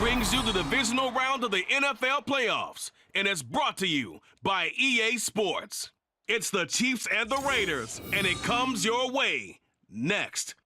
brings you the divisional round of the NFL playoffs, and it's brought to you by EA Sports. It's the Chiefs and the Raiders, and it comes your way next.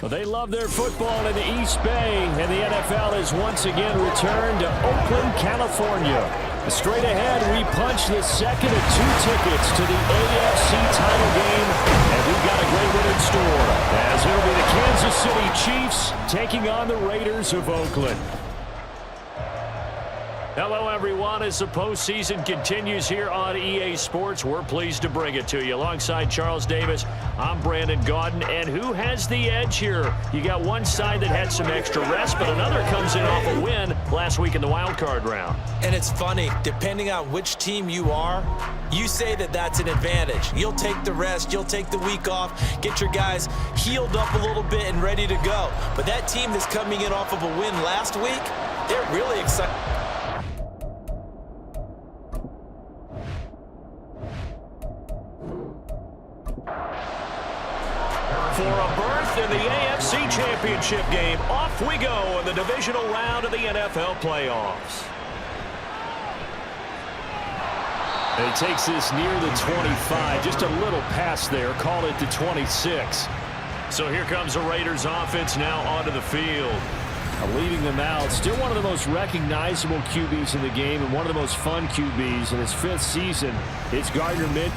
Well, they love their football in the East Bay, and the NFL has once again returned to Oakland, California. Straight ahead, we punch the second of 2 tickets to the AFC title game, and we've got a great one in store, as it'll be the Kansas City Chiefs taking on the Raiders of Oakland. Hello, everyone. As the postseason continues here on EA Sports, we're pleased to bring it to you. Alongside Charles Davis, I'm Brandon Gaudin. And who has the edge here? You got one side that had some extra rest, but another comes in off a win last week in the wild card round. And it's funny, depending on which team you are, you say that that's an advantage. You'll take the rest, you'll take the week off, get your guys healed up a little bit and ready to go. But that team that's coming in off of a win last week, they're really excited. For a berth in the AFC Championship game, off we go in the divisional round of the NFL playoffs. He takes this near the 25, just a little past there, call it the 26. So here comes the Raiders offense now onto the field. Leading them out, still one of the most recognizable QBs in the game and one of the most fun QBs in his 5th season. It's Gardner Minshew.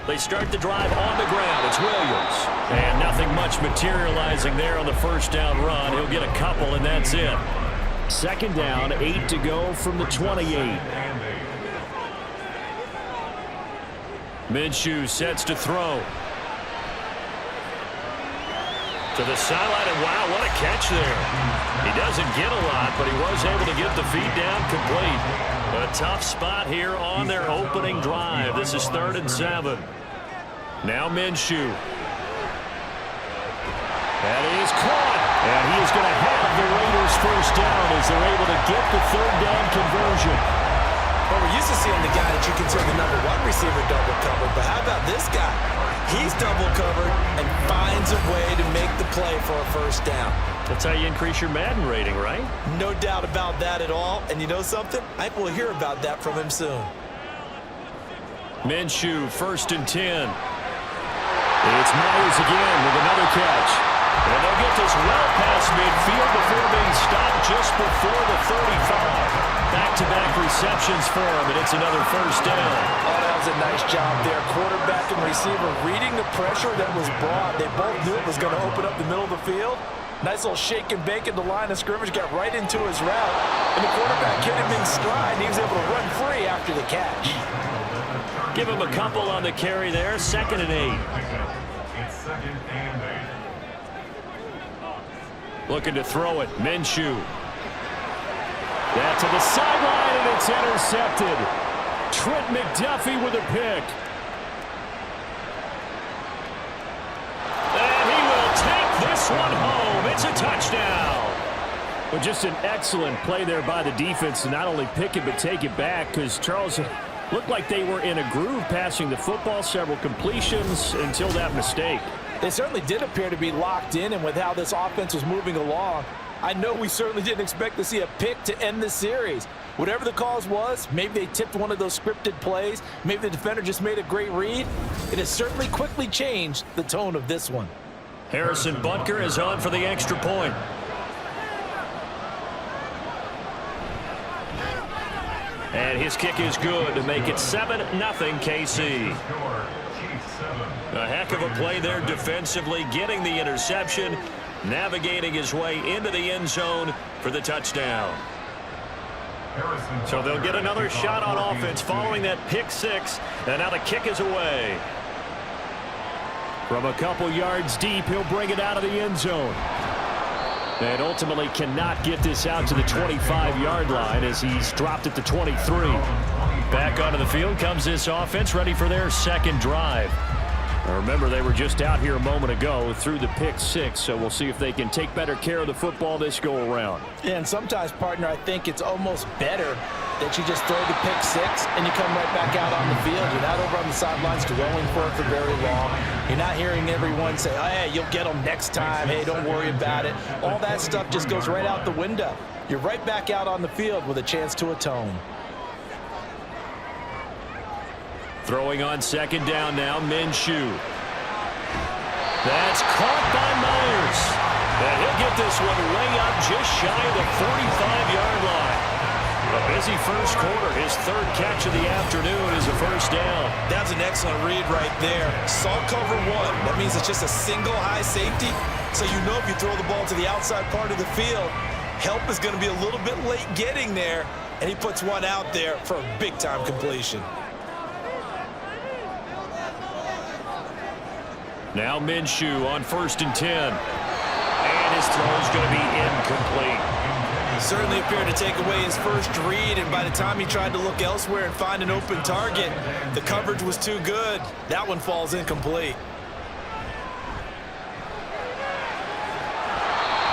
They start the drive on the ground. It's Williams. And nothing much materializing there on the first down run. He'll get a couple, and that's it. Second down, 8 to go from the 28. Minshew sets to throw. To the sideline, and wow, what a catch there. He doesn't get a lot, but he was able to get the feed down complete. A tough spot here on their opening drive. This is 3rd and 7. Now Minshew. That is caught. And he is going to have the Raiders first down as they're able to get the 3rd down conversion. Well, we're used to seeing the guy that you consider the number 1 receiver double covered, but how about this guy? He's double covered and finds a way to make the play for a first down. That's how you increase your Madden rating, right? No doubt about that at all. And you know something? I will hear about that from him soon. Minshew, 1st and 10. It's Myers again with another catch. And they'll get this well past midfield before being stopped just before the 35. Back-to-back receptions for him, and it's another first down. Oh, that was a nice job there. Quarterback and receiver reading the pressure that was brought. They both knew it was going to open up the middle of the field. Nice little shake and bake at the line of scrimmage, got right into his route. And the quarterback hit him in stride, and he was able to run free after the catch. Give him a couple on the carry there, 2nd and 8. Looking to throw it, Minshew. That to the sideline, and it's intercepted. Trent McDuffie with a pick. And he will take this one home. It's a touchdown. But just an excellent play there by the defense to not only pick it but take it back, because Charles looked like they were in a groove passing the football, several completions until that mistake. They certainly did appear to be locked in, and with how this offense was moving along, I know we certainly didn't expect to see a pick to end the series. Whatever the cause was, maybe they tipped one of those scripted plays, maybe the defender just made a great read. It has certainly quickly changed the tone of this one. Harrison Butker is on for the extra point. And his kick is good to make it 7-0 KC. A heck of a play there defensively, getting the interception, navigating his way into the end zone for the touchdown. So they'll get another shot on offense following that pick 6, and now the kick is away. From a couple yards deep, he'll bring it out of the end zone. And ultimately cannot get this out to the 25-yard line as he's dropped at the 23. Back onto the field comes this offense, ready for their second drive. Remember, they were just out here a moment ago through the pick six, so we'll see if they can take better care of the football this go-around. Yeah, and sometimes, partner, I think it's almost better that you just throw the pick six and you come right back out on the field. You're not over on the sidelines dwelling for it for very long. You're not hearing everyone say, oh, hey, you'll get them next time. Hey, don't worry about it. All that stuff just goes right out the window. You're right back out on the field with a chance to atone. Throwing on second down now, Minshew. That's caught by Myers. And he'll get this one way up just shy of the 45-yard line. A busy first quarter. His third catch of the afternoon is a first down. That's an excellent read right there. Saw cover one. That means it's just a single high safety. So you know if you throw the ball to the outside part of the field, help is going to be a little bit late getting there. And he puts one out there for a big-time completion. Now Minshew on 1st and 10. And his throw is going to be incomplete. Certainly appeared to take away his first read, and by the time he tried to look elsewhere and find an open target, the coverage was too good. That one falls incomplete.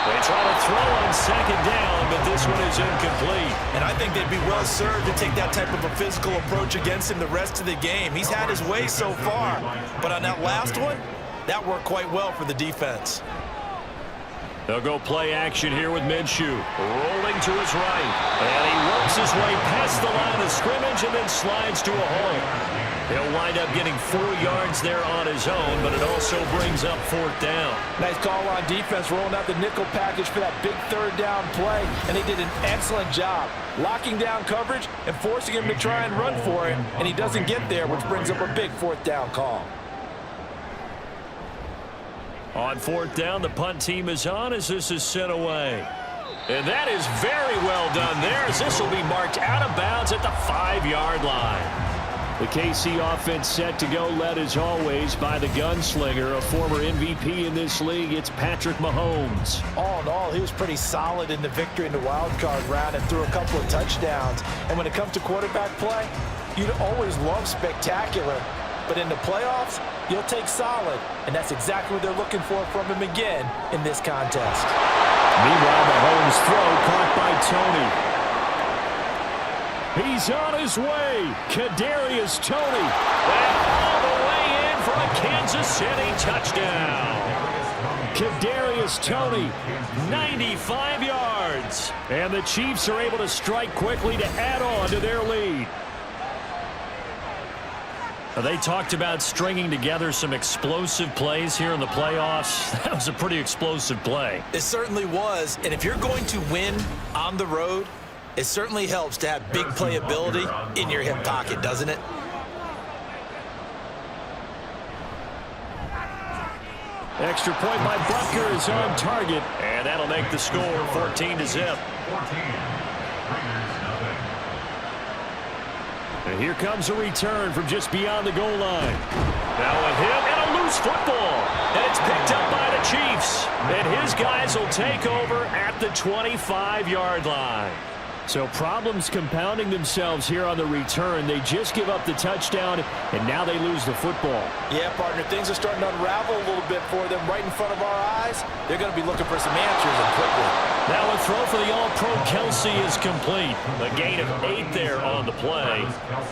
They try to throw on second down, but this one is incomplete. And I think they'd be well served to take that type of a physical approach against him the rest of the game. He's had his way so far, but on that last one, that worked quite well for the defense. They'll go play action here with Minshew. Rolling to his right. And he works his way past the line of scrimmage and then slides to a hole. He'll wind up getting 4 yards there on his own, but it also brings up 4th down. Nice call on defense, rolling out the nickel package for that big third down play, and they did an excellent job locking down coverage and forcing him to try and run for it, and he doesn't get there, which brings up a big 4th down call. On 4th down, the punt team is on as this is sent away. And that is very well done there, as this will be marked out of bounds at the 5-yard line. The KC offense set to go, led as always by the gunslinger, a former MVP in this league. It's Patrick Mahomes. All in all, he was pretty solid in the victory in the wild card round and threw a couple of touchdowns. And when it comes to quarterback play, you'd always love spectacular. But in the playoffs, you'll take solid. And that's exactly what they're looking for from him again in this contest. Meanwhile, Mahomes' throw caught by Tony. He's on his way. Kadarius Toney. And all the way in for a Kansas City touchdown. Kadarius Toney, 95 yards. And the Chiefs are able to strike quickly to add on to their lead. They talked about stringing together some explosive plays here in the playoffs. That was a pretty explosive play. It certainly was. And if you're going to win on the road, it certainly helps to have big playability in your hip pocket, doesn't it? Extra point by Butker is on target. And that'll make the score 14-0. And here comes a return from just beyond the goal line. Now a hit and a loose football. And it's picked up by the Chiefs. And his guys will take over at the 25-yard line. So problems compounding themselves here on the return. They just give up the touchdown, and now they lose the football. Yeah, partner, things are starting to unravel a little bit for them right in front of our eyes. They're going to be looking for some answers and quickly. Now a throw for the All-Pro Kelsey is complete. A gain of 8 there on the play,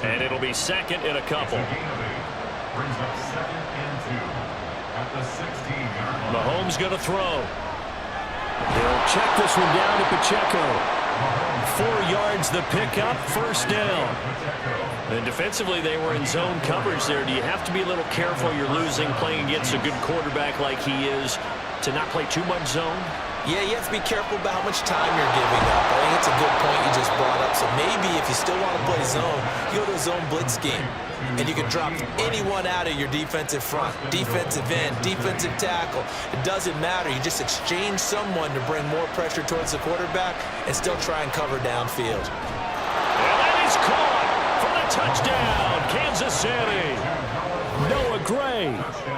and it'll be second and a couple. Mahomes going to throw. He'll check this one down to Pacheco. 4 yards the pickup, first down. And defensively, they were in zone coverage there. Do you have to be a little careful you're losing playing against a good quarterback like he is to not play too much zone? Yeah, you have to be careful about how much time you're giving up. I think it's a good point you just brought up. So maybe if you still want to play zone, you go to a zone blitz scheme. And you can drop anyone out of your defensive front, defensive end, defensive tackle. It doesn't matter. You just exchange someone to bring more pressure towards the quarterback and still try and cover downfield. And that is caught for the touchdown, Kansas City. Noah Gray,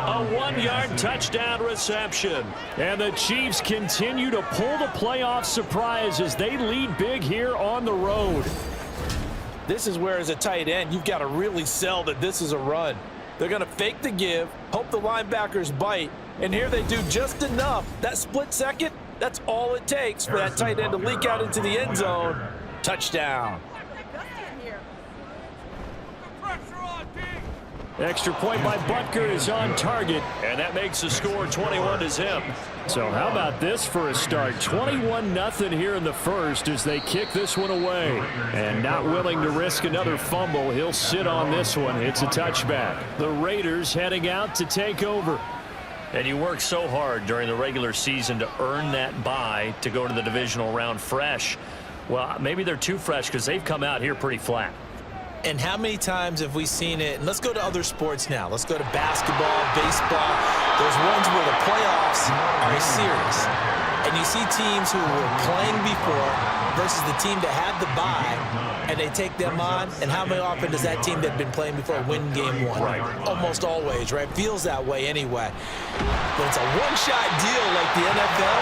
a 1-yard touchdown reception. And the Chiefs continue to pull the playoff surprise as they lead big here on the road. This is where, as a tight end, you've got to really sell that this is a run. They're going to fake the give, hope the linebackers bite, and here they do just enough. That split second, that's all it takes for that tight end to leak out into the end zone. Touchdown. Extra point by Butker is on target, and that makes the score 21-0. So how about this for a start? 21-0 here in the first as they kick this one away. And not willing to risk another fumble, he'll sit on this one. It's a touchback. The Raiders heading out to take over. And you work so hard during the regular season to earn that bye to go to the divisional round fresh. Well, maybe they're too fresh because they've come out here pretty flat. And how many times have we seen it? And let's go to other sports now. Let's go to basketball, baseball. Those ones where the playoffs are a series. And you see teams who were playing before versus the team that had the bye, and they take them on. And how many often does that team that had been playing before win game one? Right. Almost always, right? Feels that way anyway. But it's a one-shot deal like the NFL.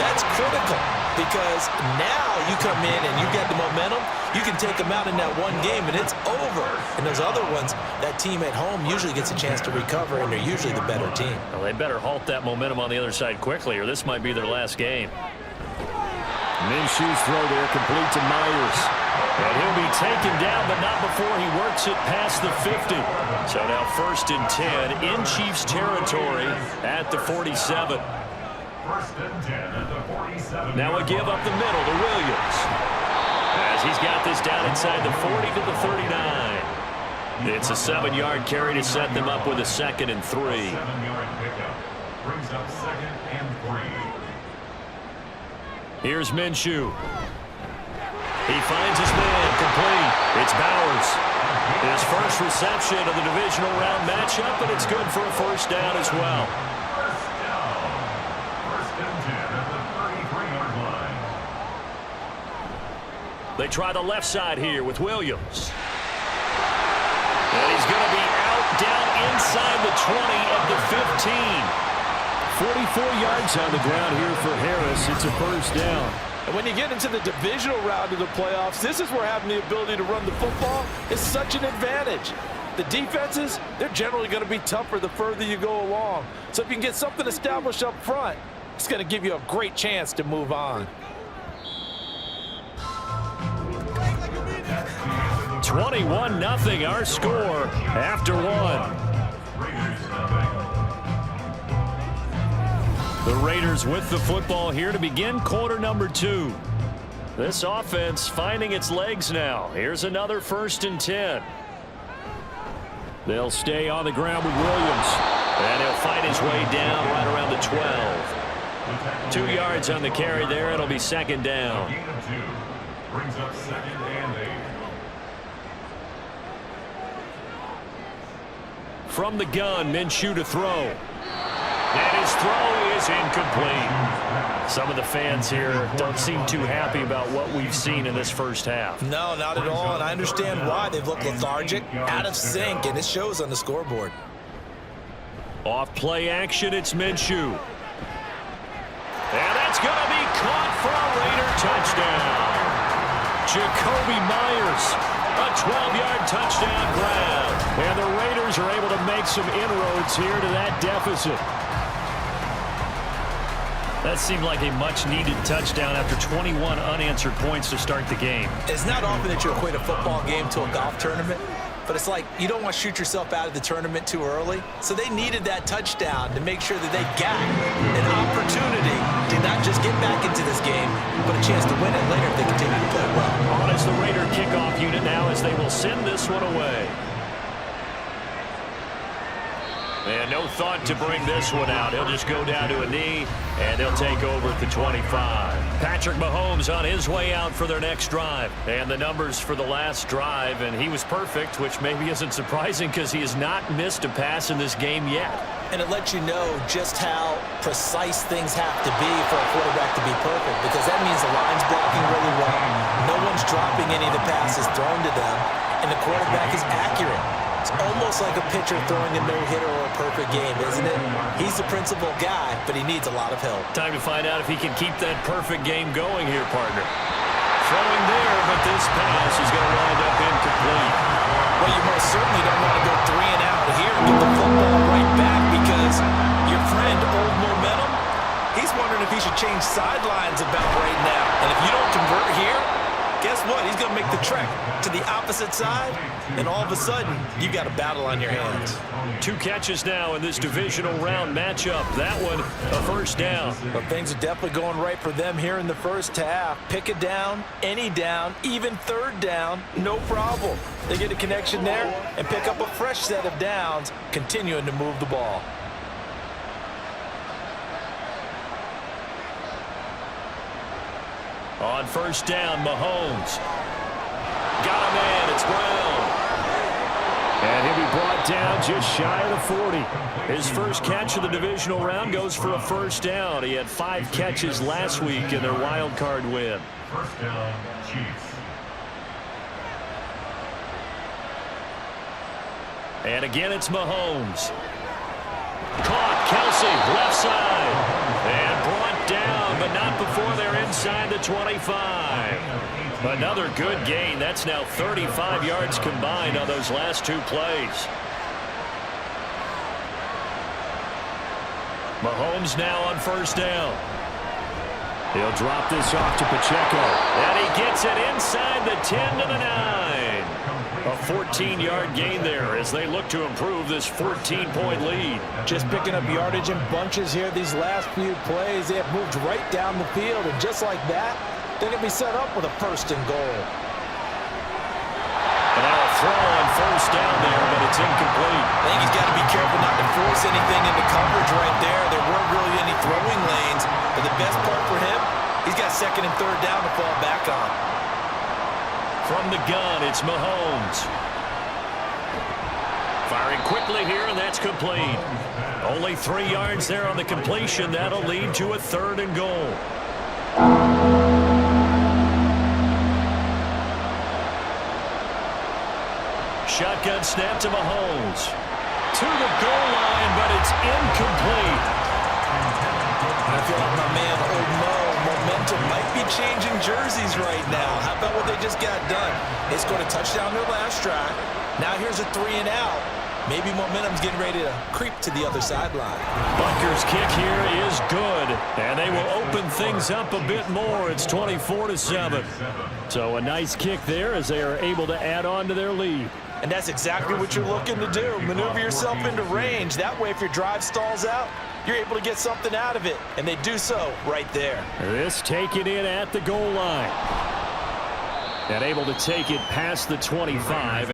That's critical because now you come in and you get the momentum. You can take them out in that one game, and it's over. And those other ones, that team at home usually gets a chance to recover, and they're usually the better team. Well, they better halt that momentum on the other side quickly, or this might be their last game. Minshew's throw there complete to Myers. And he'll be taken down, but not before he works it past the 50. So now 1st and 10 in Chiefs territory at the 47. 1st and 10 at the 47. Now a give up the middle to Williams. As he's got this down inside the 40 to the 39. It's a 7-yard carry to set them up with a 2nd and 3. 7-yard pickup brings up 2nd and 3. Here's Minshew. He finds his man complete. It's Bowers. His first reception of the divisional round matchup, and it's good for a 1st down as well. 1st and 10 at the 33-yard line. They try the left side here with Williams. And he's going to be out down inside the 20 at the 15. 44 yards on the ground here for Harris. It's a 1st down. And when you get into the divisional round of the playoffs, this is where having the ability to run the football is such an advantage. The defenses, they're generally going to be tougher the further you go along. So if you can get something established up front, it's going to give you a great chance to move on. 21-0 our score after 1. The Raiders with the football here to begin quarter number 2. This offense finding its legs now. Here's another 1st and 10. They'll stay on the ground with Williams. And he'll find his way down right around the 12. 2 yards on the carry there. It'll be 2nd down. Gain of 2 brings up 2nd and 8. From the gun, Minshew to throw. And his throw is incomplete. Some of the fans here don't seem too happy about what we've seen in this first half. No, not at all, and I understand why. They've looked lethargic, out of sync, and it shows on the scoreboard. Off play action, it's Minshew. And that's going to be caught for a Raider touchdown. Jacoby Myers, a 12-yard touchdown grab. And the Raiders are able to make some inroads here to that deficit. That seemed like a much-needed touchdown after 21 unanswered points to start the game. It's not often that you equate a football game to a golf tournament, but it's like you don't want to shoot yourself out of the tournament too early. So they needed that touchdown to make sure that they got an opportunity to not just get back into this game, but a chance to win it later if they continue to play well. On is the Raider kickoff unit now as they will send this one away. And no thought to bring this one out. He'll just go down to a knee, and they'll take over at the 25. Patrick Mahomes on his way out for their next drive. And the numbers for the last drive, and he was perfect, which maybe isn't surprising because he has not missed a pass in this game yet. And it lets you know just how precise things have to be for a quarterback to be perfect, because that means the line's blocking really well. No one's dropping any of the passes thrown to them, and the quarterback is accurate. It's almost like a pitcher throwing a no-hitter or a perfect game, isn't it? He's the principal guy, but he needs a lot of help. Time to find out if he can keep that perfect game going here, partner. Throwing there, but this pass is going to wind up incomplete. Well, you most certainly don't want to go 3 and out here and give change sidelines about right now. And if you don't convert here, guess what? He's going to make the trek to the opposite side, and all of a sudden, you've got a battle on your hands. 2 catches now in this divisional round matchup. That one, a first down. But things are definitely going right for them here in the first half. Pick a down, any down, even third down, no problem. They get a connection there and pick up a fresh set of downs, continuing to move the ball. On first down, Mahomes. Got a man, it's Brown. And he'll be brought down just shy of the 40. His first catch of the divisional round goes for a first down. He had 5 catches last week in their wild card win. First down, Chiefs. And again, it's Mahomes. Caught, Kelsey, left side. And brought down, but not before they're inside the 25. Another good gain. That's now 35 yards combined on those last 2 plays. Mahomes now on first down. He'll drop this off to Pacheco. And he gets it inside the 10 to the 9. A 14-yard gain there as they look to improve this 14-point lead. Just picking up yardage in bunches here these last few plays. They have moved right down the field, and just like that, they're going to be set up with a first and goal. And now a throw on first down there, but it's incomplete. I think he's got to be careful not to force anything into coverage right there. There weren't really any throwing lanes, but the best part for him, he's got second and third down to fall back on. From the gun, it's Mahomes. Firing quickly here, and that's complete. Only 3 yards there on the completion. That'll lead to a third and goal. Shotgun snap to Mahomes. To the goal line, but it's incomplete. And I feel like my man, Old Mo, momentum might be changing jerseys right now. How about what they just got done? They scored a touchdown their last drive. Now here's a 3 and out. Maybe momentum's getting ready to creep to the other sideline. Bunker's kick here is good, and they will open things up a bit more. It's 24-7. So a nice kick there as they are able to add on to their lead. And that's exactly what you're looking to do. Maneuver yourself into range. That way, if your drive stalls out, you're able to get something out of it. And they do so right there. This taken in at the goal line. And able to take it past the 25.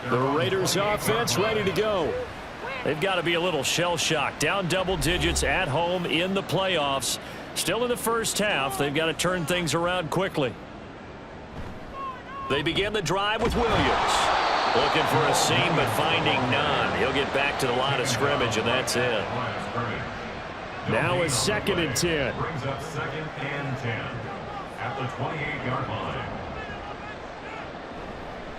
The Raiders offense ready to go. They've got to be a little shell-shocked. Down double digits at home in the playoffs. Still in the first half. They've got to turn things around quickly. They begin the drive with Williams. Looking for a seam, but finding none. He'll get back to the line of scrimmage, and that's it. Now is 2nd and 10. Brings up 2nd and 10 at the 28-yard line.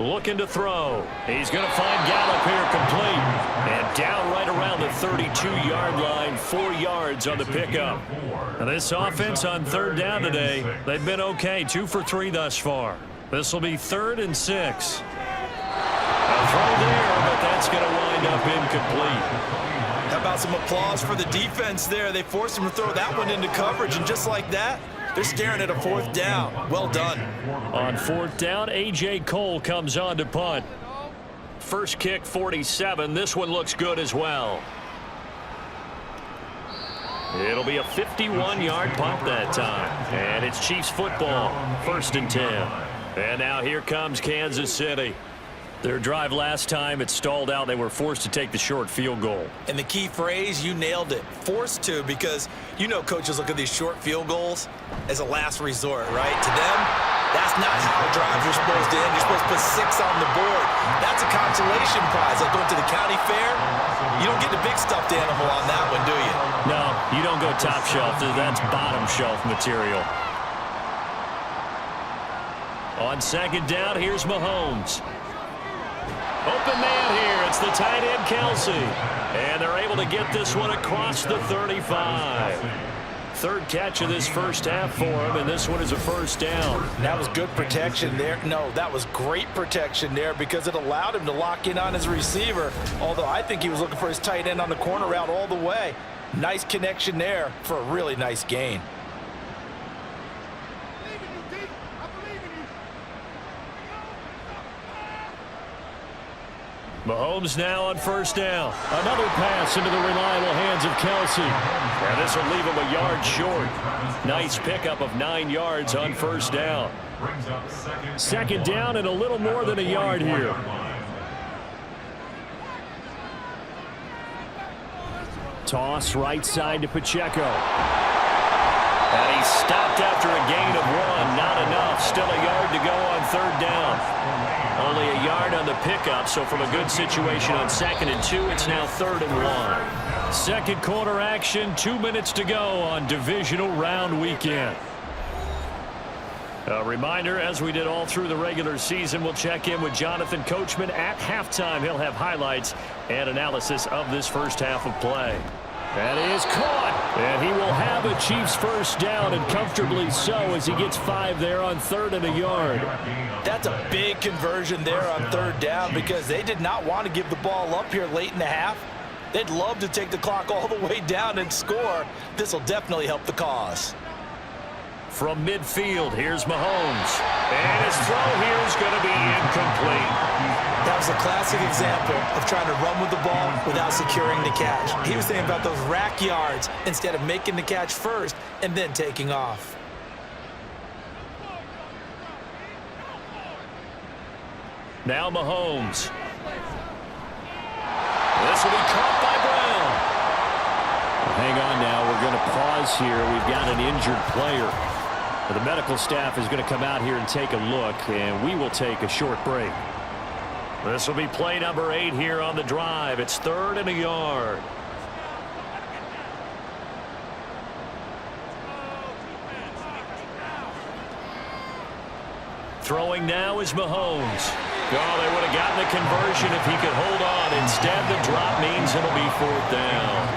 Looking to throw. He's going to find Gallup here complete. And down right around the 32-yard line, 4 yards on the pickup. Now this offense on third down today, they've been okay. 2 for 3 thus far. This will be 3rd and 6. A throw there, but that's going to wind up incomplete. How about some applause for the defense there? They forced him to throw that one into coverage, and just like that, they're staring at a 4th down. Well done. On 4th down, A.J. Cole comes on to punt. First kick, 47. This one looks good as well. It'll be a 51-yard punt that time. And it's Chiefs football, 1st and 10. And now here comes Kansas City. Their drive last time, it stalled out. They were forced to take the short field goal. And the key phrase, you nailed it. Forced to, because you know coaches look at these short field goals as a last resort, right? To them, that's not how drives are supposed to end. You're supposed to put 6 on the board. That's a consolation prize. Like going to the county fair, you don't get the big stuffed animal on that one, do you? No, you don't go top shelf. That's bottom shelf material. On 2nd down, here's Mahomes. Open man here. It's the tight end, Kelsey. And they're able to get this one across the 35. 3rd catch of this first half for him, and this one is a first down. That was good protection there. No, that was great protection there because it allowed him to lock in on his receiver, although I think he was looking for his tight end on the corner route all the way. Nice connection there for a really nice gain. Mahomes now on first down. Another pass into the reliable hands of Kelsey. And this will leave him a yard short. Nice pickup of 9 yards on first down. Second down and a little more than a yard here. Toss right side to Pacheco. And he stopped after a gain of 1. Not enough. Still a yard to go on third down. Only a yard on the pickup, so from a good situation on 2nd and 2, it's now 3rd and 1. Second quarter action, 2 minutes to go on divisional round weekend. A reminder, as we did all through the regular season, we'll check in with Jonathan Coachman at halftime. He'll have highlights and analysis of this first half of play. That is caught, and he will have a Chiefs first down, and comfortably so, as he gets 5 there on 3rd and a yard. That's a big conversion there on 3rd down because they did not want to give the ball up here late in the half. They'd love to take the clock all the way down and score. This will definitely help the cause. From midfield, here's Mahomes. And his throw here is going to be incomplete. That was a classic example of trying to run with the ball without securing the catch. He was thinking about those rack yards instead of making the catch first and then taking off. Now Mahomes. This will be caught by Brown. Hang on now. We're going to pause here. We've got an injured player. The medical staff is going to come out here and take a look, and we will take a short break. This will be play number 8 here on the drive. It's 3rd and a yard. Throwing now is Mahomes. Oh, they would have gotten the conversion if he could hold on. Instead, the drop means it'll be 4th down.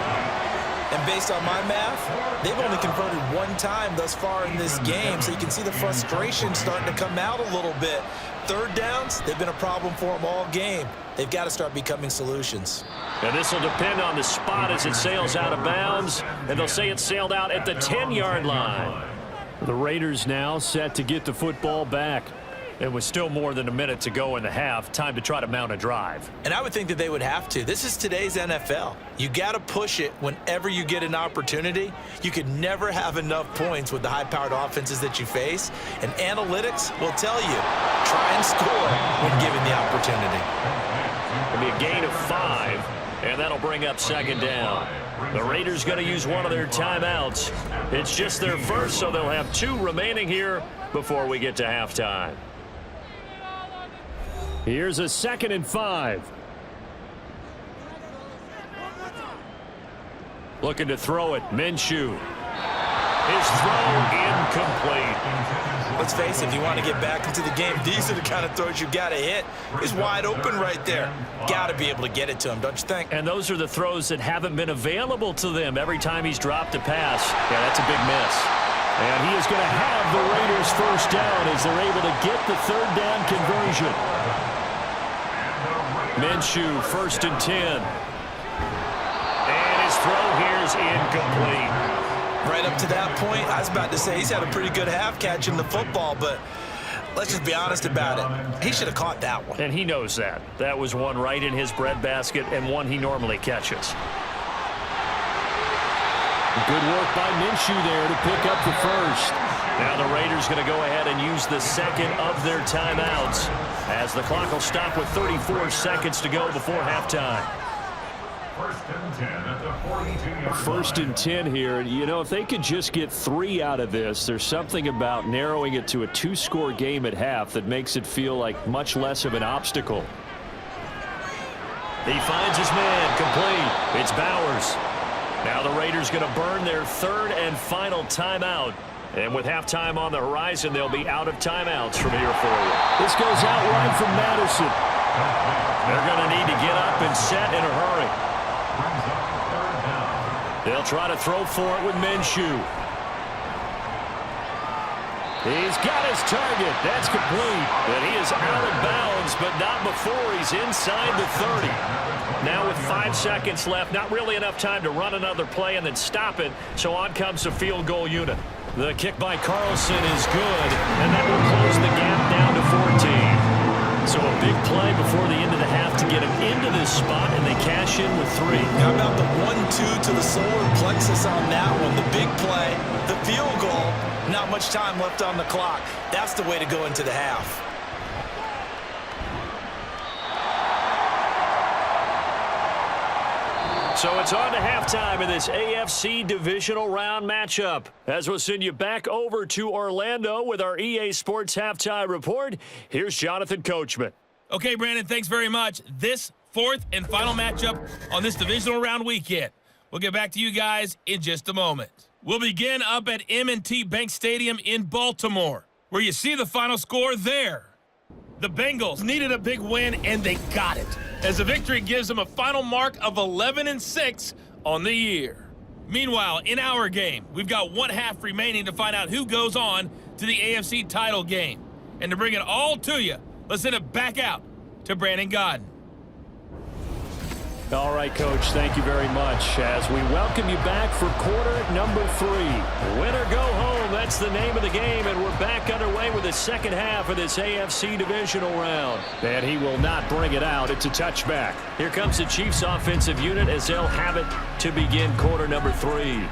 And based on my math, they've only converted 1 time thus far in this game, so you can see the frustration starting to come out a little bit. 3rd downs, they've been a problem for them all game. They've got to start becoming solutions. And this will depend on the spot as it sails out of bounds, and they'll say it sailed out at the 10-yard line. The Raiders now set to get the football back. It was still more than a minute to go in the half. Time to try to mount a drive. And I would think that they would have to. This is today's NFL. You got to push it whenever you get an opportunity. You could never have enough points with the high-powered offenses that you face. And analytics will tell you, try and score when given the opportunity. It'll be a gain of 5, and that'll bring up 2nd down. The Raiders going to use one of their timeouts. It's just their first, so they'll have 2 remaining here before we get to halftime. Here's a 2nd and 5. Looking to throw it. Minshew. His throw incomplete. Let's face it, if you want to get back into the game, these are the kind of throws you got to hit. He's wide open right there. Got to be able to get it to him, don't you think? And those are the throws that haven't been available to them every time he's dropped a pass. Yeah, that's a big miss. And he is going to have the Raiders first down as they're able to get the 3rd down conversion. Minshew, 1st and 10. And his throw here is incomplete. Right up to that point, I was about to say he's had a pretty good half catching the football, but let's just be honest about it. He should have caught that one. And he knows that. That was one right in his breadbasket and one he normally catches. Good work by Minshew there to pick up the first. Now the Raiders going to go ahead and use the 2nd of their timeouts as the clock will stop with 34 seconds to go before halftime. 1st and 10 at the 42-yard line. 1st and 10 here. You know, if they could just get 3 out of this, there's something about narrowing it to a 2-score game at half that makes it feel like much less of an obstacle. He finds his man complete. It's Bowers. Now the Raiders going to burn their 3rd and final timeout. And with halftime on the horizon, they'll be out of timeouts from here forward. This goes out wide from Madison. They're going to need to get up and set in a hurry. They'll try to throw for it with Minshew. He's got his target. That's complete. And he is out of bounds, but not before he's inside the 30. Now with 5 seconds left, not really enough time to run another play and then stop it. So on comes the field goal unit. The kick by Carlson is good, and that will close the gap down to 14. So a big play before the end of the half to get him into this spot, and they cash in with 3. How about the 1-2 to the solar plexus on that one? The big play, the field goal, not much time left on the clock. That's the way to go into the half. So it's on to halftime in this AFC Divisional Round matchup. As we'll send you back over to Orlando with our EA Sports Halftime Report, here's Jonathan Coachman. Okay, Brandon, thanks very much. This fourth and final matchup on this Divisional Round weekend. We'll get back to you guys in just a moment. We'll begin up at M&T Bank Stadium in Baltimore, where you see the final score there. The Bengals needed a big win, and they got it, as the victory gives them a final mark of 11-6 on the year. Meanwhile, in our game, we've got 1 half remaining to find out who goes on to the AFC title game. And to bring it all to you, let's send it back out to Brandon Godden. All right, Coach, thank you very much. As we welcome you back for quarter number 3. Win or go home, that's the name of the game, and we're back underway with the second half of this AFC Divisional Round. And he will not bring it out. It's a touchback. Here comes the Chiefs offensive unit as they'll have it to begin quarter number 3.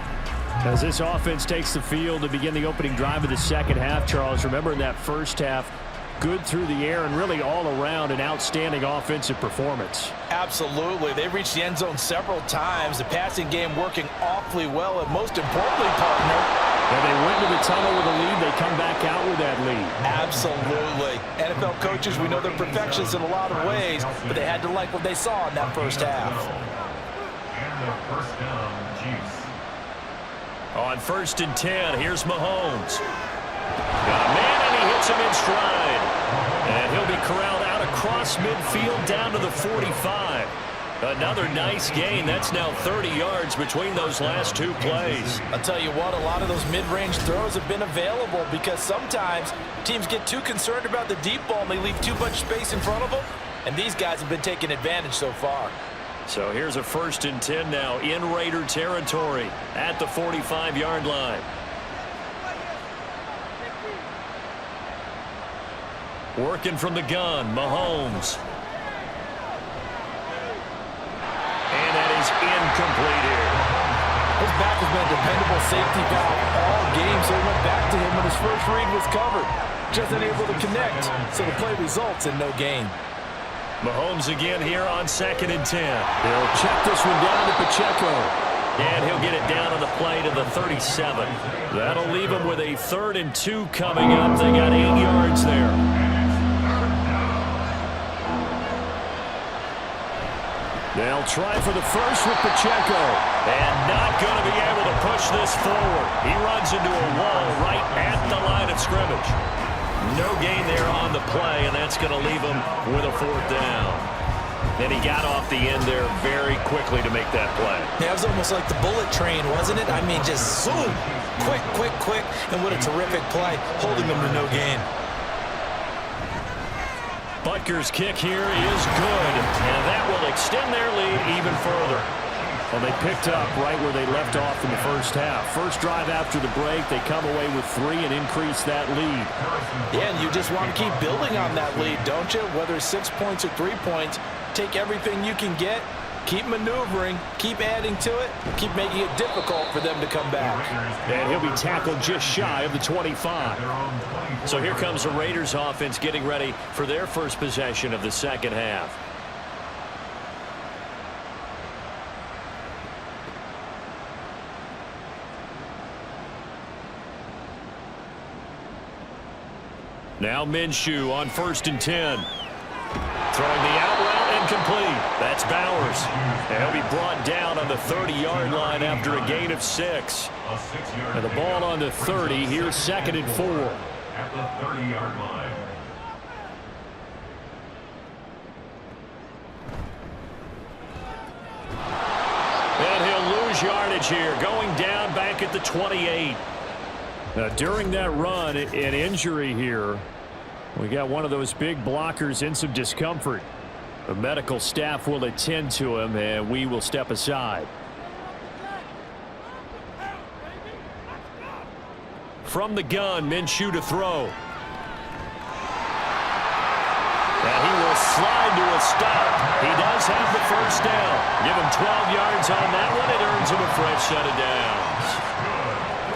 As this offense takes the field to begin the opening drive of the second half, Charles, remember in that first half, good through the air and really all around an outstanding offensive performance. Absolutely. They reached the end zone several times. The passing game working awfully well, and most importantly, partner, when they went to the tunnel with a lead, they come back out with that lead. Absolutely. NFL coaches, we know they're perfectionists in a lot of ways, but they had to like what they saw in that first half. And the first down, Chiefs. On 1st and 10, here's Mahomes. Got a man, and he hits him in stride. And he'll be corralled out across midfield down to the 45. Another nice gain. That's now 30 yards between those last 2 plays. I'll tell you what, a lot of those mid-range throws have been available because sometimes teams get too concerned about the deep ball and they leave too much space in front of them. And these guys have been taking advantage so far. So here's a 1st and 10 now in Raider territory at the 45-yard line. Working from the gun, Mahomes. And that is incomplete here. His back has been a dependable safety valve all game, so he went back to him when his first read was covered. Just unable to connect, so the play results in no gain. Mahomes again here on 2nd and 10. They'll check this one down to Pacheco. And he'll get it down on the play to the 37. That'll leave him with a 3rd and 2 coming up. They got 8 yards there. They'll try for the first with Pacheco. And not going to be able to push this forward. He runs into a wall right at the line of scrimmage. No gain there on the play, and that's going to leave him with a 4th down. And he got off the end there very quickly to make that play. Yeah, it was almost like the bullet train, wasn't it? I mean, just zoom. Quick, quick, quick. And what a terrific play, holding them to no gain. Butker's kick here is good, and that will extend their lead even further. Well, they picked up right where they left off in the first half. First drive after the break, they come away with 3 and increase that lead. Yeah, and you just want to keep building on that lead, don't you? Whether it's 6 points or 3 points, take everything you can get, keep maneuvering, keep adding to it, keep making it difficult for them to come back. And he'll be tackled just shy of the 25. So here comes the Raiders offense getting ready for their first possession of the second half. Now Minshew on 1st and 10. Throwing the out route and complete. That's Bowers. And he'll be brought down on the 30-yard line after a gain of 6. And the ball on the 30. Here's 2nd and 4. At the 30-yard line. And he'll lose yardage here, going down back at the 28. During that run, an injury here. We got one of those big blockers in some discomfort. The medical staff will attend to him, and we will step aside. From the gun, Minshew to throw. And he will slide to a stop. He does have the first down. Give him 12 yards on that one. It earns him a fresh set of downs.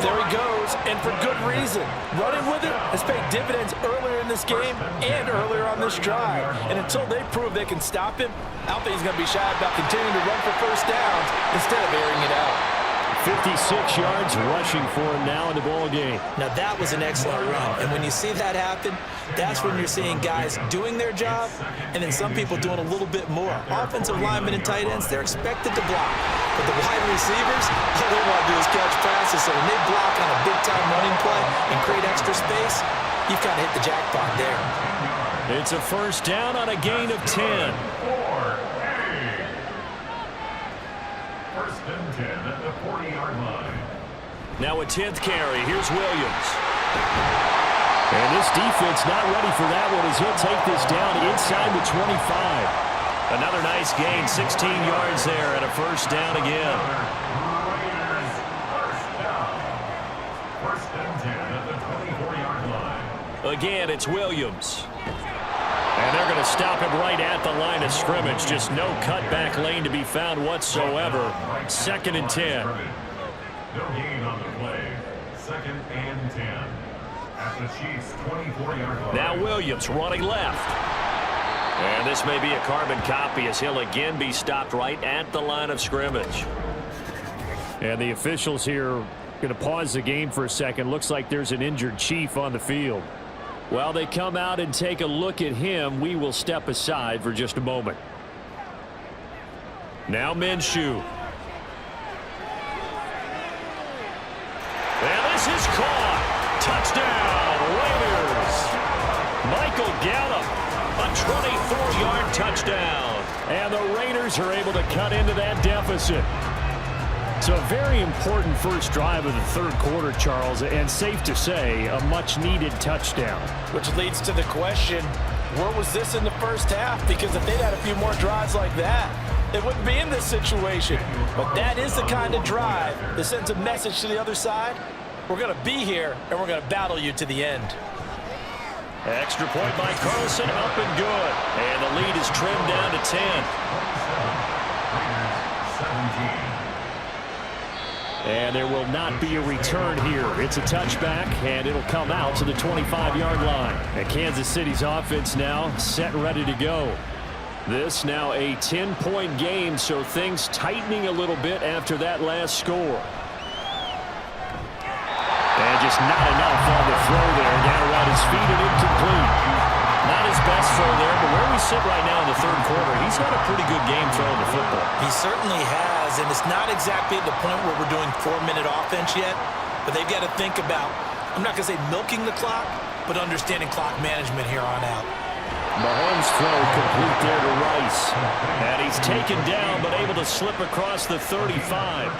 There he goes, and for good reason. Running with it has paid dividends earlier in this game and earlier on this drive. And until they prove they can stop him, I don't think he's going to be shy about continuing to run for first downs instead of airing it out. 56 yards rushing for him now in the ball game. Now that was an excellent run, and when you see that happen, that's when you're seeing guys doing their job and then some people doing a little bit more. Offensive linemen and tight ends, they're expected to block, but the wide receivers, all they want to do is catch passes. So when they block on a big-time running play and create extra space, you've kind of hit the jackpot there. It's a first down on a gain of 10. First and 10 at the 40-yard line. Now a 10th carry. Here's Williams. And this defense not ready for that one as he'll take this down inside the 25. Another nice gain, 16 yards there, and a first down again. Raiders, first down. First and 10 at the 24-yard line. Again, it's Williams. And they're going to stop him right at the line of scrimmage. Just no cutback lane to be found whatsoever. Second and 10. No gain on the play. Second and 10 at the Chiefs' 24-yard line. Now Williams running left. And this may be a carbon copy as he'll again be stopped right at the line of scrimmage. And the officials here going to pause the game for a second. Looks like there's an injured Chief on the field. While they come out and take a look at him, we will step aside for just a moment. Now Minshew. And this is caught. Touchdown, Raiders. Michael Gallup, a 24-yard touchdown. And the Raiders are able to cut into that deficit. So a very important first drive of the third quarter, Charles, and safe to say, a much-needed touchdown. Which leads to the question, where was this in the first half? Because if they'd had a few more drives like that, they wouldn't be in this situation. But that is the kind of drive that sends a message to the other side. We're going to be here, and we're going to battle you to the end. Extra point by Carlson, up and good. And the lead is trimmed down to 10. Raiders, 17. And there will not be a return here. It's a touchback, and it'll come out to the 25-yard line. And Kansas City's offense now set and ready to go. This now a 10-point game, so things tightening a little bit after that last score. And just not enough on the throw there. Down around his feet and incomplete. Not his best throw there, but where we sit right now in the third quarter, he's had a pretty good game throwing the football. He certainly has, and it's not exactly at the point where we're doing 4-minute offense yet, but they've got to think about, I'm not going to say milking the clock, but understanding clock management here on out. Mahomes' throw complete there to Rice. And he's taken down, but able to slip across the 35.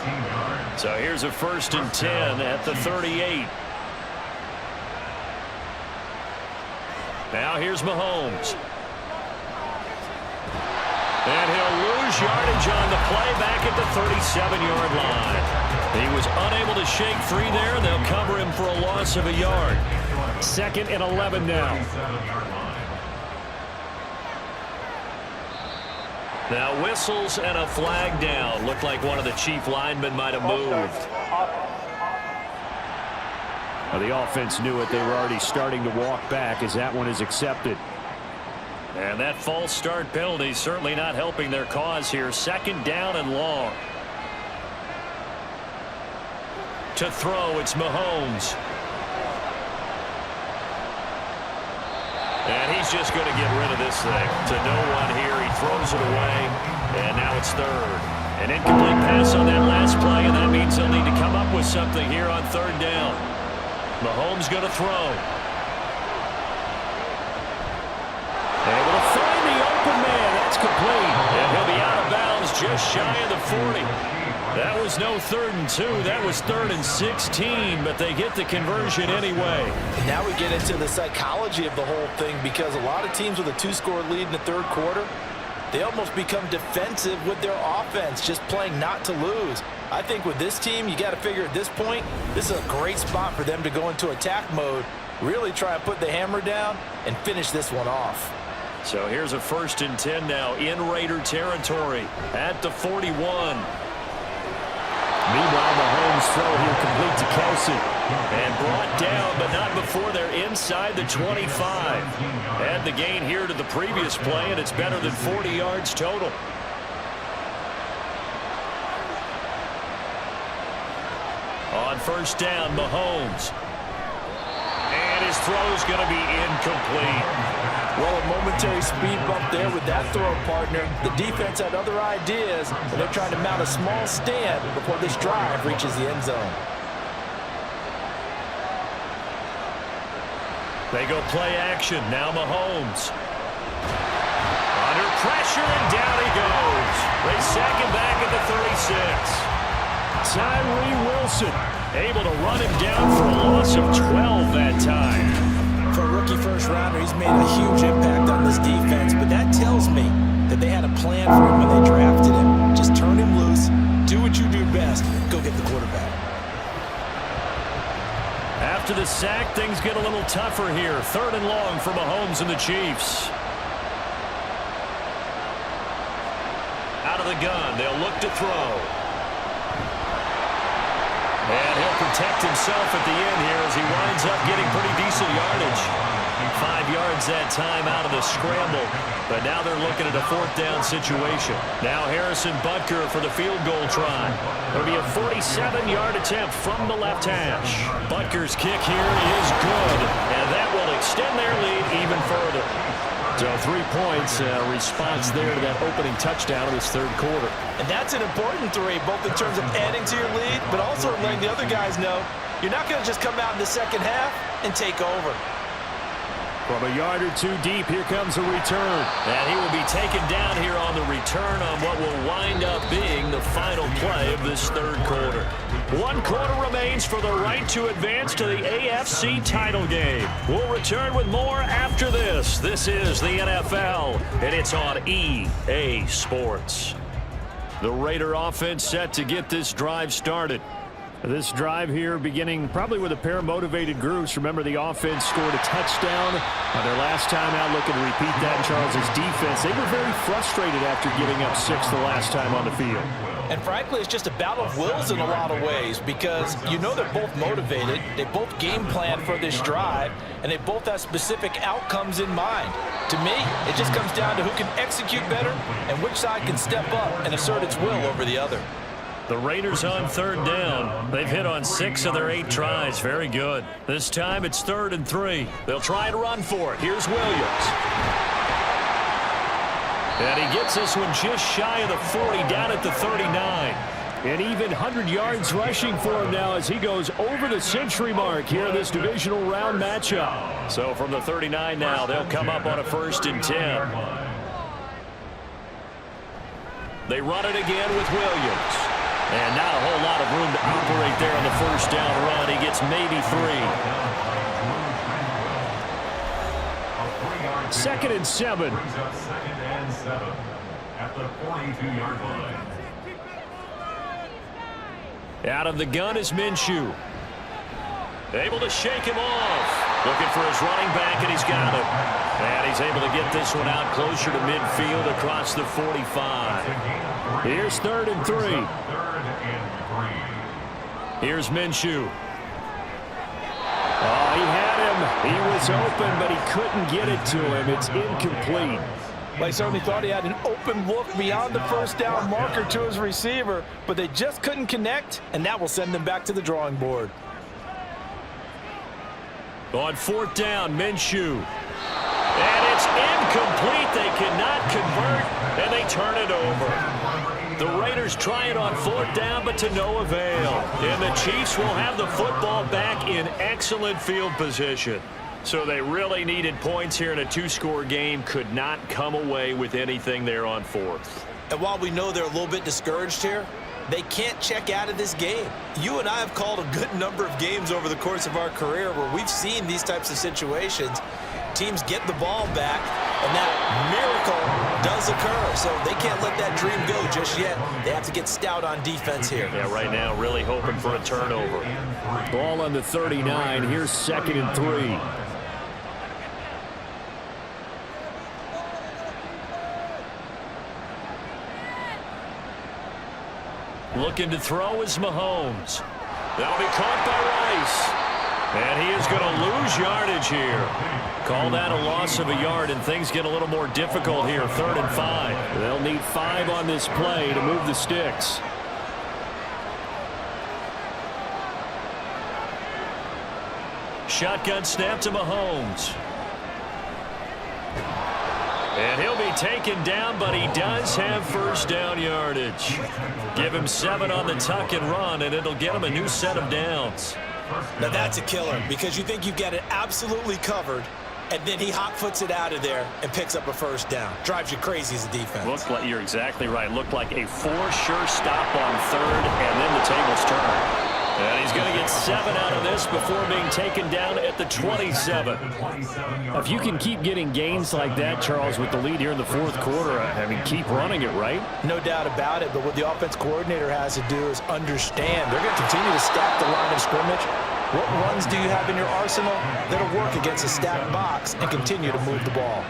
So here's a first and 10 at the 38. Now here's Mahomes. And he'll lose yardage on the play back at the 37-yard line. He was unable to shake free there. They'll cover him for a loss of a yard. Second and 11 now. Now whistles and a flag down. Looked like one of the Chief linemen might have moved. Well, the offense knew it. They were already starting to walk back as that one is accepted. And that false start penalty certainly not helping their cause here. Second down and long. To throw, it's Mahomes. And he's just going to get rid of this thing. To no one here. He throws it away. And now it's third. An incomplete pass on that last play, and that means they'll need to come up with something here on third down. Mahomes going to throw. Able to find the open man. That's complete. And he'll be out of bounds just shy of the 40. That was no 3rd and 2. That was 3rd and 16, but they get the conversion anyway. And now we get into the psychology of the whole thing, because a lot of teams with a 2-score lead in the third quarter, they almost become defensive with their offense, just playing not to lose. I think with this team, you got to figure at this point, this is a great spot for them to go into attack mode, really try and put the hammer down and finish this one off. So here's a 1st and 10 now in Raider territory at the 41. Meanwhile, Mahomes' throw here complete to Kelsey. And brought down, but not before they're inside the 25. Add the gain here to the previous play, and it's better than 40 yards total. On 1st down, Mahomes. And his throw's going to be incomplete. Well, a momentary speed bump there with that throw, partner. The defense had other ideas, and they're trying to mount a small stand before this drive reaches the end zone. They go play action. Now Mahomes. Under pressure, and down he goes. They sack him back at the 36. Tyree Wilson able to run him down for a loss of 12 that time. For a rookie first-rounder, he's made a huge impact on this defense, but that tells me that they had a plan for him when they drafted him. Just turn him loose, do what you do best, go get the quarterback. After the sack, things get a little tougher here. 3rd and long for Mahomes and the Chiefs. Out of the gun, they'll look to throw. And he'll protect himself at the end here as he winds up getting pretty decent yardage. 5 yards that time out of the scramble. But now they're looking at a 4th down situation. Now Harrison Butker for the field goal try. It'll be a 47-yard attempt from the left hash. Butker's kick here is good, and that will extend their lead even further. So 3 points, response there to that opening touchdown in this 3rd quarter. And that's an important 3, both in terms of adding to your lead, but also letting the other guys know you're not going to just come out in the second half and take over. From a yard or 2 deep, here comes a return. And he will be taken down here on the return on what will wind up being the final play of this 3rd quarter. 1 quarter remains for the right to advance to the AFC title game. We'll return with more after this. This is the NFL, and it's on EA Sports. The Raider offense set to get this drive started. This drive here beginning probably with a pair of motivated groups. Remember, the offense scored a touchdown on their last time out. Looking to repeat that. Charles's defense, they were very frustrated after giving up 6 the last time on the field. And frankly, it's just a battle of wills in a lot of ways because you know they're both motivated. They both game plan for this drive, and they both have specific outcomes in mind. To me, it just comes down to who can execute better and which side can step up and assert its will over the other. The Raiders on 3rd down. They've hit on 6 of their 8 tries. Very good. This time it's 3rd and 3. They'll try and run for it. Here's Williams. And he gets this one just shy of the 40, down at the 39. And even 100 yards rushing for him now as he goes over the century mark here in this divisional round matchup. So from the 39 now, they'll come up on a 1st and 10. They run it again with Williams. And not a whole lot of room to operate there on the 1st down run. He gets maybe 3. 2nd and 7. Brings up 2nd and 7 at the 42-yard line. Out of the gun is Minshew. Able to shake him off. Looking for his running back, and he's got him. And he's able to get this one out closer to midfield across the 45. Here's 3rd and 3. Here's Minshew. Oh, he had him. He was open, but he couldn't get it to him. It's incomplete. They certainly thought he had an open look beyond the 1st down marker to his receiver, but they just couldn't connect, and that will send them back to the drawing board. On 4th down, Minshew. And it's incomplete. They cannot convert, and they turn it over. The Raiders try it on 4th down, but to no avail. And the Chiefs will have the football back in excellent field position. So they really needed points here in a 2-score game. Could not come away with anything there on 4th. And while we know they're a little bit discouraged here, they can't check out of this game. You and I have called a good number of games over the course of our career where we've seen these types of situations. Teams get the ball back, and that miracle does occur. So they can't let that dream go just yet. They have to get stout on defense here. Yeah, right now really hoping for a turnover. Ball on the 39. Here's 2nd and 3. Looking to throw is Mahomes. That'll be caught by Rice. And he is going to lose yardage here. Call that a loss of a yard, and things get a little more difficult here. 3rd and 5. They'll need 5 on this play to move the sticks. Shotgun snap to Mahomes. And he'll be taken down, but he does have first down yardage. Give him 7 on the tuck and run, and it'll get him a new set of downs. Now that's a killer, because you think you've got it absolutely covered, and then he hot-foots it out of there and picks up a first down. Drives you crazy as a defense. Looks like you're exactly right. Looked like a for-sure stop on 3rd, and then the tables turn. And he's going to get 7 out of this before being taken down at the 27. If you can keep getting gains like that, Charles, with the lead here in the 4th quarter, I mean, keep running it, right? No doubt about it, but what the offense coordinator has to do is understand. They're going to continue to stack the line of scrimmage. What runs do you have in your arsenal that'll work against a stacked box and continue to move the ball?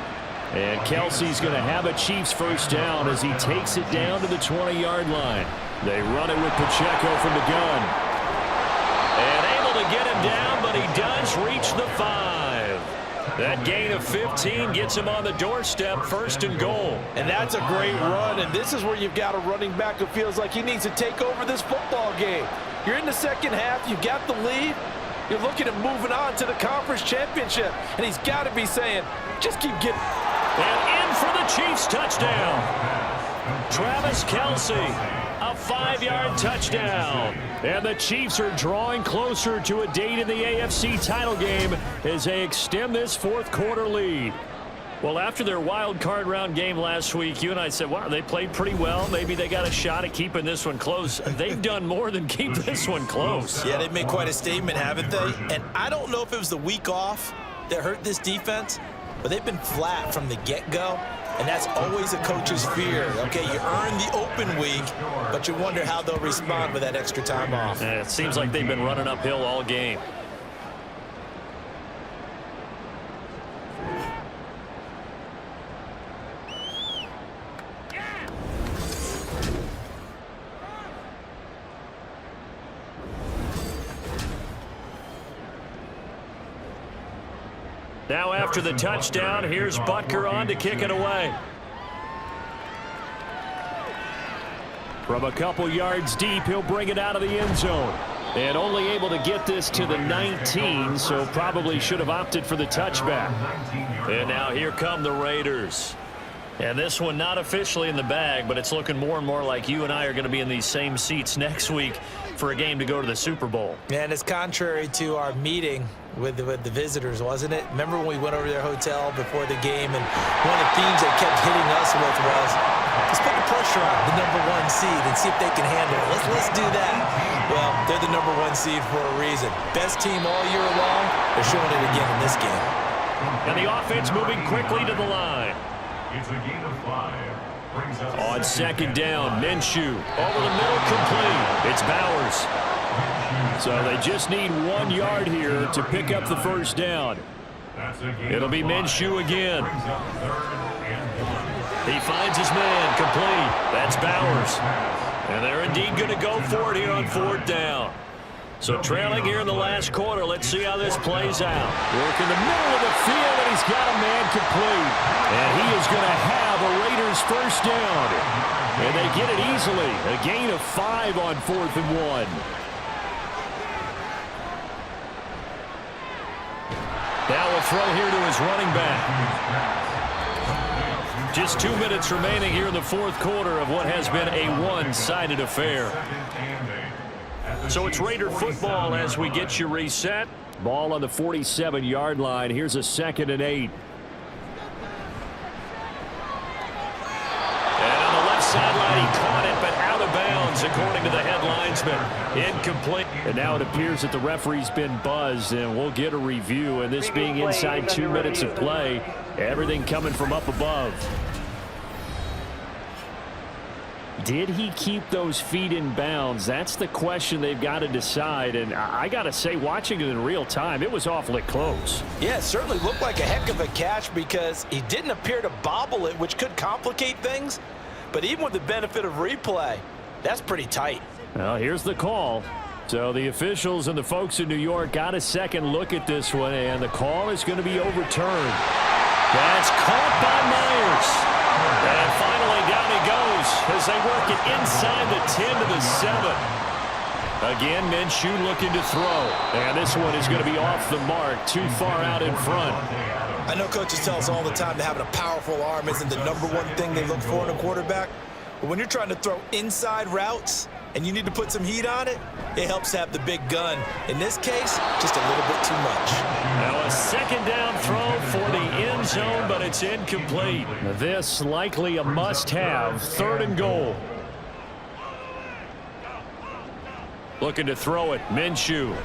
And Kelsey's going to have a Chiefs first down as he takes it down to the 20-yard line. They run it with Pacheco from the gun. And able to get him down, but he does reach the 5. That gain of 15 gets him on the doorstep, 1st and goal. And that's a great run, and this is where you've got a running back who feels like he needs to take over this football game. You're in the second half, you've got the lead, you're looking at moving on to the conference championship, and he's got to be saying, just keep getting. And in for the Chiefs touchdown. Travis Kelce. A 5-yard touchdown. And the Chiefs are drawing closer to a date in the AFC title game as they extend this 4th quarter lead. Well, after their wild card round game last week, you and I said, wow, they played pretty well. Maybe they got a shot at keeping this one close. They've done more than keep this one close. Yeah, they've made quite a statement, haven't they? And I don't know if it was the week off that hurt this defense, but they've been flat from the get-go. And that's always a coach's fear. Okay, you earn the open week, but you wonder how they'll respond with that extra time off. And it seems like they've been running uphill all game. Now after the touchdown, here's Butker on to kick it away. From a couple yards deep, he'll bring it out of the end zone. And only able to get this to the 19, so probably should have opted for the touchback. And now here come the Raiders. And this one not officially in the bag, but it's looking more and more like you and I are going to be in these same seats next week for a game to go to the Super Bowl. And it's contrary to our meeting with the visitors, wasn't it? Remember when we went over to their hotel before the game, and one of the themes they kept hitting us with was, let's put the pressure on the #1 seed and see if they can handle it. Let's do that. Well, they're the #1 seed for a reason. Best team all year long. They're showing it again in this game. And the offense moving quickly to the line. It's a gain of 5. Brings up On 2nd down, Minshew over the middle, complete. It's Bowers. So they just need 1 yard here to pick up the first down. It'll be Minshew again. He finds his man, complete. That's Bowers. And they're indeed going to go for it here on 4th down. So trailing here in the last quarter, let's see how this plays out. Work in the middle of the field, and he's got a man complete. And he is going to have a Raiders first down. And they get it easily. A gain of 5 on 4th and 1. Now we'll throw here to his running back. Just 2 minutes remaining here in the 4th quarter of what has been a one-sided affair. So it's Raider football as we get you reset. Ball on the 47-yard line. Here's a 2nd and 8. And on the left sideline, he caught it, but out of bounds, according to the head linesman. Incomplete. And now it appears that the referee's been buzzed, and we'll get a review. And this being inside 2 minutes of play, everything coming from up above. Did he keep those feet in bounds? That's the question they've got to decide. And I got to say, watching it in real time, it was awfully close. Yeah, it certainly looked like a heck of a catch because he didn't appear to bobble it, which could complicate things. But even with the benefit of replay, that's pretty tight. Well, here's the call. So the officials and the folks in New York got a second look at this one, and the call is going to be overturned. That's caught by Myers. And finally down he goes as they work it inside the 10 to the 7. Again, Minshew looking to throw. And this one is going to be off the mark, too far out in front. I know coaches tell us all the time that having a powerful arm isn't the #1 thing they look for in a quarterback. But when you're trying to throw inside routes and you need to put some heat on it, it helps have the big gun. In this case, just a little bit too much. Now a second down throw for the end zone, but it's incomplete. This likely a must-have, 3rd and goal. Looking to throw it, Minshew. And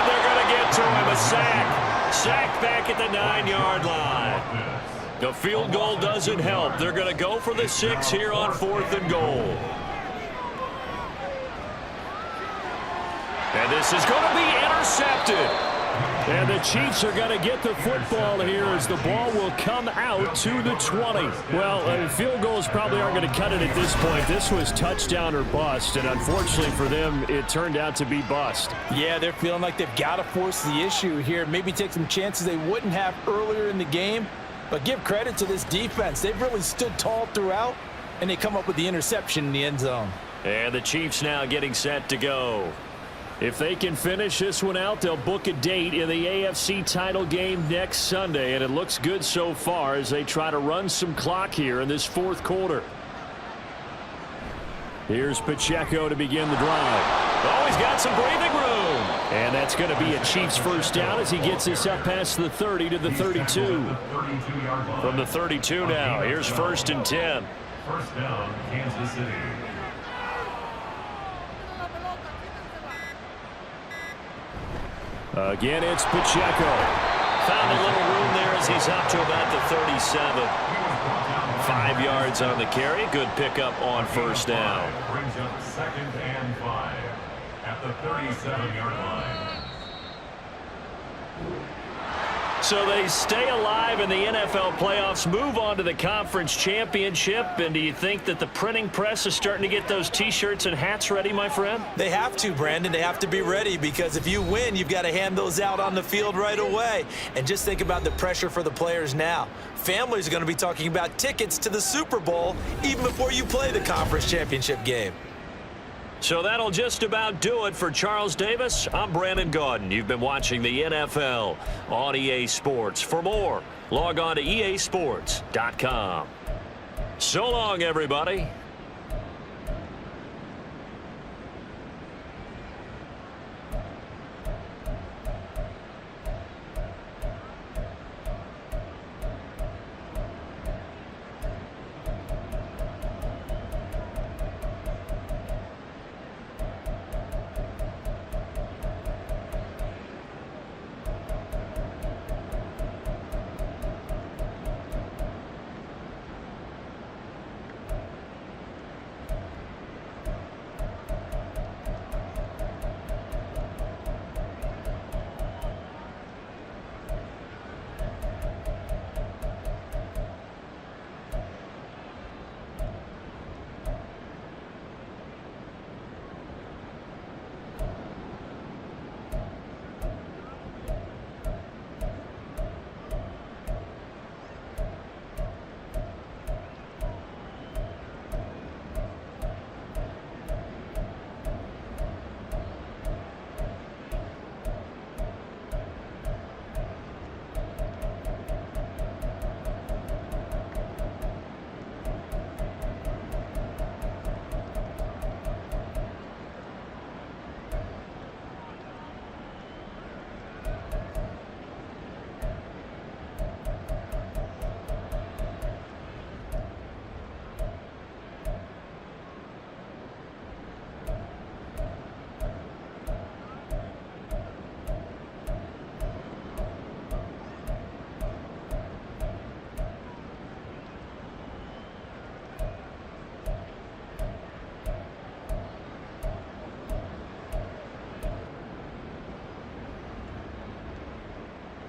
they're going to get to him, a sack. Sack back at the 9-yard line. The field goal doesn't help. They're going to go for the 6 here on 4th and goal. And this is going to be intercepted. And the Chiefs are going to get the football here as the ball will come out to the 20. Well, field goals probably aren't going to cut it at this point. This was touchdown or bust, and unfortunately for them, it turned out to be bust. Yeah, they're feeling like they've got to force the issue here. Maybe take some chances they wouldn't have earlier in the game. But give credit to this defense. They've really stood tall throughout, and they come up with the interception in the end zone. And the Chiefs now getting set to go. If they can finish this one out, they'll book a date in the AFC title game next Sunday, and it looks good so far as they try to run some clock here in this 4th quarter. Here's Pacheco to begin the drive. Oh, he's got some breathing room. And that's going to be a Chiefs first down as he gets this up past the 30 to the 32. From the 32 now, here's 1st and 10. First down, Kansas City. Again, it's Pacheco. Found a little room there as he's up to about the 37. 5 yards on the carry. Good pickup on first down. Brings up 2nd and 5 at the 37-yard line. So they stay alive in the NFL playoffs, move on to the conference championship. And do you think that the printing press is starting to get those T-shirts and hats ready, my friend? They have to, Brandon. They have to be ready because if you win, you've got to hand those out on the field right away. And just think about the pressure for the players now. Families are going to be talking about tickets to the Super Bowl even before you play the conference championship game. So that'll just about do it for Charles Davis. I'm Brandon Gaudin. You've been watching the NFL on EA Sports. For more, log on to easports.com. So long, everybody.